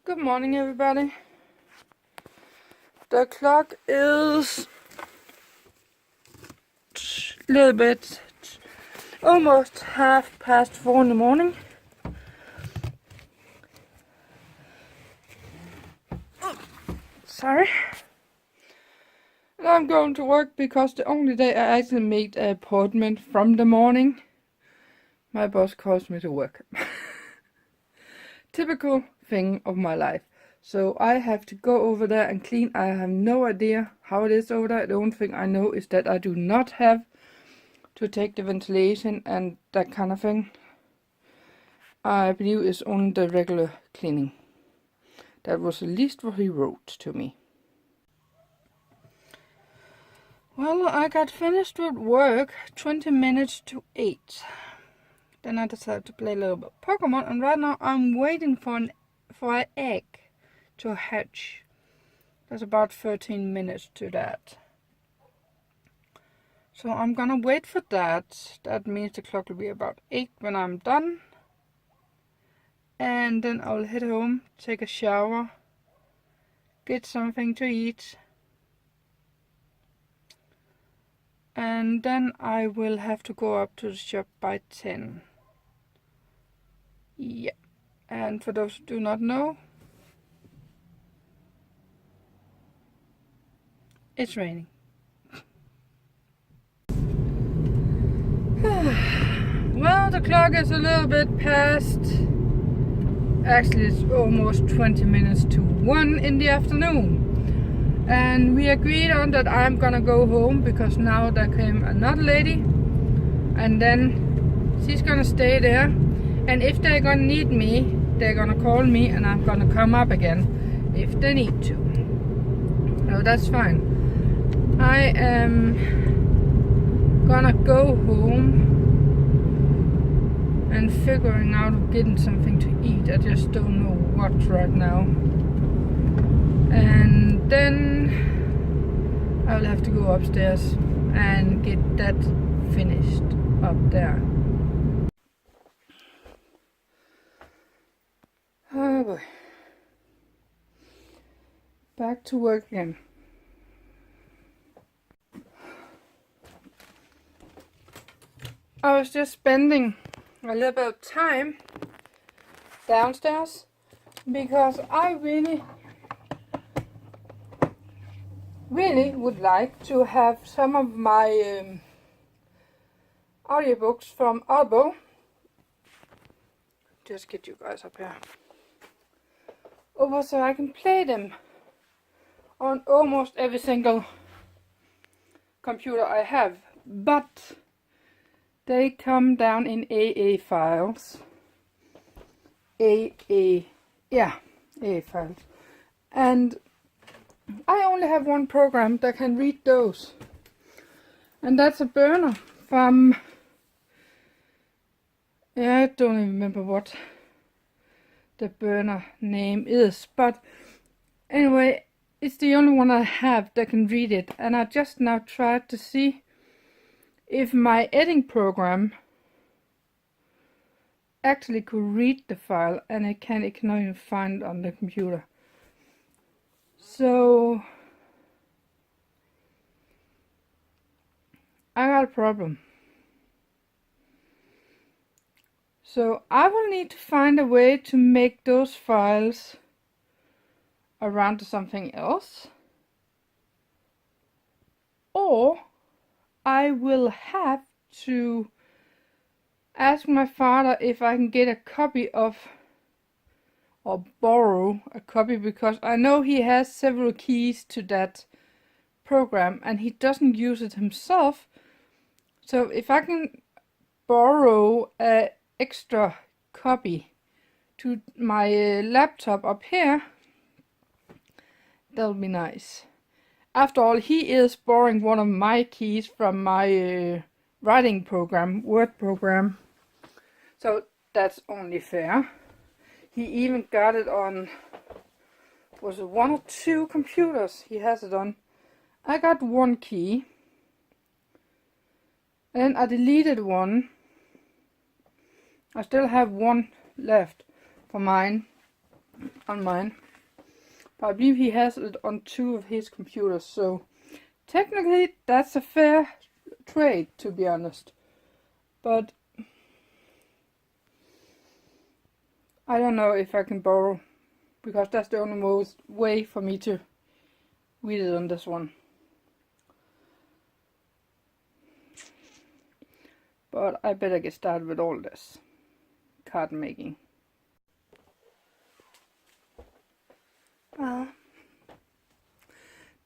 Good morning, everybody. The clock is a little bit, almost 4:30 in the morning. Sorry. And I'm going to work because the only day I actually made an appointment from the morning, my boss calls me to work. Typical thing of my life. So I have to go over there and clean. I have no idea how it is over there. The only thing I know is that I do not have to take the ventilation and that kind of thing. I believe it's only the regular cleaning. That was at least what he wrote to me. Well, I got finished with work 20 minutes to 8. Then I decided to play a little bit of Pokemon, and right now I'm waiting for an egg to hatch. There's about 13 minutes to that. So I'm gonna wait for that. That means the clock will be about 8 when I'm done. And then I'll head home, take a shower, get something to eat. And then I will have to go up to the shop by 10. Yeah. And for those who do not know, it's raining. Well, the clock is a little bit past. Actually, it's almost 20 minutes to 1 in the afternoon. And we agreed on that I'm gonna go home because now there came another lady. And then she's gonna stay there. And if they're gonna need me, they're gonna call me and I'm gonna come up again if they need to. So that's fine. I am gonna go home and figuring out of getting something to eat. I just don't know what right now. And then I'll have to go upstairs and get that finished up there. Oh boy. Back to work again. I was just spending a little bit of time downstairs because I really would like to have some of my audiobooks from Audible. Just get you guys up here over so I can play them on almost every single computer I have, but they come down in AA files. AA files. And I only have one program that can read those. And that's a burner from, I don't even remember what the burner name is. But anyway, it's the only one I have that can read it. And I just now tried to see if my editing program actually could read the file, and it cannot even find it on the computer. So I got a problem. So I will need to find a way to make those files around to something else, or I will have to ask my father if I can get a copy of, or borrow a copy, because I know he has several keys to that program and he doesn't use it himself. So if I can borrow an extra copy to my laptop up here, that'll be nice. After all, he is borrowing one of my keys from my writing program, Word program. So that's only fair. He even got it on, was it 1 or 2 computers he has it on. I got one key. And I deleted one. I still have one left for mine. on mine. But I believe he has it on 2 of his computers, so technically that's a fair trade, to be honest. But I don't know if I can borrow, because that's the only most way for me to read it on this one. But I better get started with all this card making.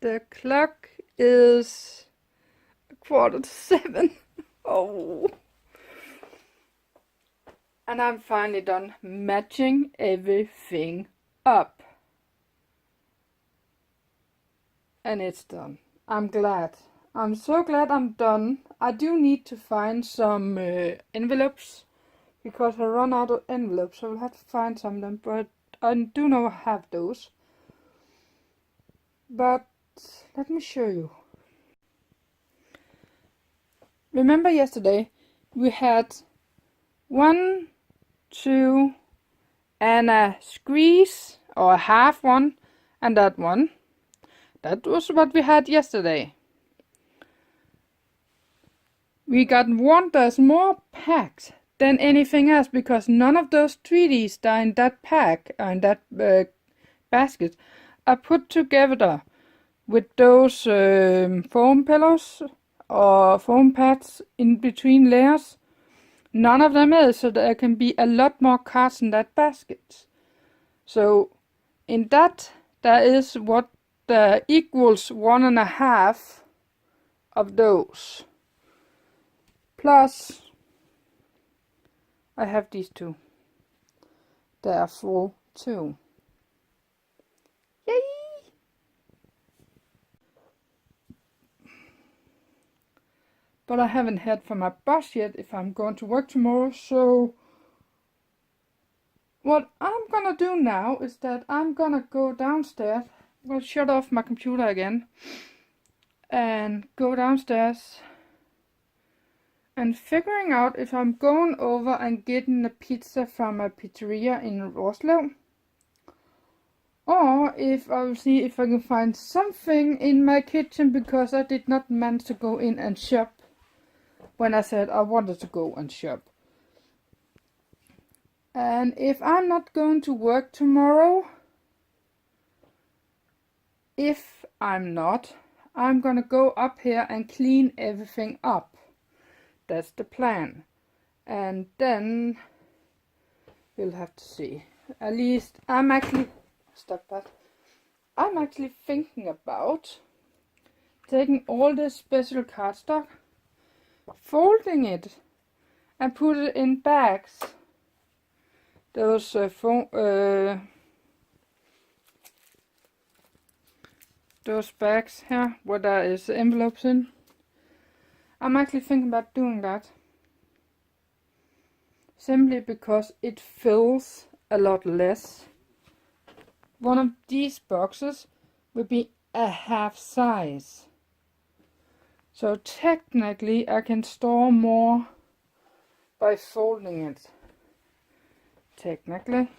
The clock is 6:45. Oh. And I'm finally done matching everything up. And it's done. I'm glad. I'm so glad I'm done. I do need to find some envelopes, because I run out of envelopes, so I'll have to find some of them, but I do know I have those. But let me show you. Remember yesterday we had 1, 2, and a squeeze, or a half one, and that one. That was what we had yesterday. We got 1 dozen more packs than anything else, because none of those 3Ds that are in that pack, in that basket, are put together with those foam pillows or foam pads in between layers. None of them is, so there can be a lot more cards in that basket. So in that, there is what equals 1.5 of those. Plus, I have these 2. They are full too. Yay! But I haven't heard from my boss yet if I'm going to work tomorrow, so what I'm gonna do now is that I'm gonna go downstairs. Well, shut off my computer again and go downstairs and figuring out if I'm going over and getting a pizza from a pizzeria in Oslo, or if I will see if I can find something in my kitchen, because I did not manage to go in and shop when I said I wanted to go and shop. And if I'm not going to work tomorrow, if I'm not, I'm gonna go up here and clean everything up. That's the plan. And then we'll have to see. At least I'm actually thinking about taking all this special cardstock, folding it, and put it in bags. Those those bags here, where there is envelopes in. I'm actually thinking about doing that. Simply because it fills a lot less. One of these boxes will be a half size. So technically I can store more by folding it. Technically.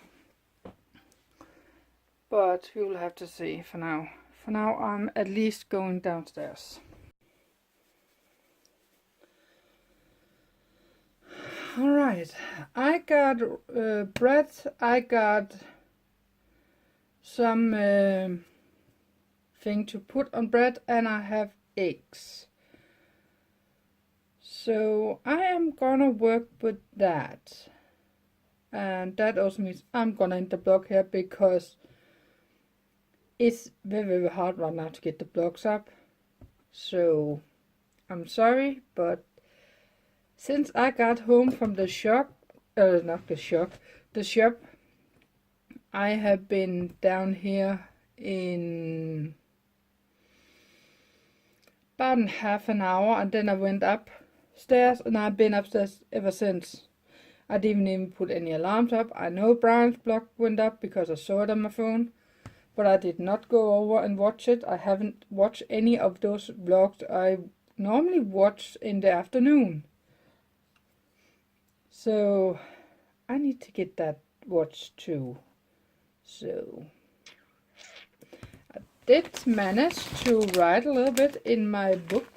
But we will have to see for now. For now I'm at least going downstairs. Alright, I got bread, I got some thing to put on bread, and I have eggs. So I am gonna work with that. And that also means I'm gonna end the blog here, because it's very hard right now to get the blogs up. So I'm sorry, but since I got home from the shop, the shop, I have been down here in about half an hour, and then I went upstairs, and I've been upstairs ever since. I didn't even put any alarms up. I know Brian's blog went up because I saw it on my phone, but I did not go over and watch it. I haven't watched any of those vlogs I normally watch in the afternoon. So I need to get that watched too. So I did manage to write a little bit in my book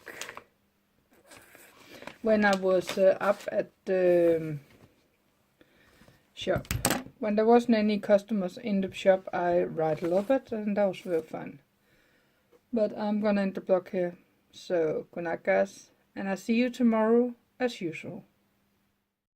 when I was up at the shop. When there wasn't any customers in the shop, I write a little bit, and that was very fun. But I'm gonna end the vlog here. So good night, guys, and I'll see you tomorrow as usual.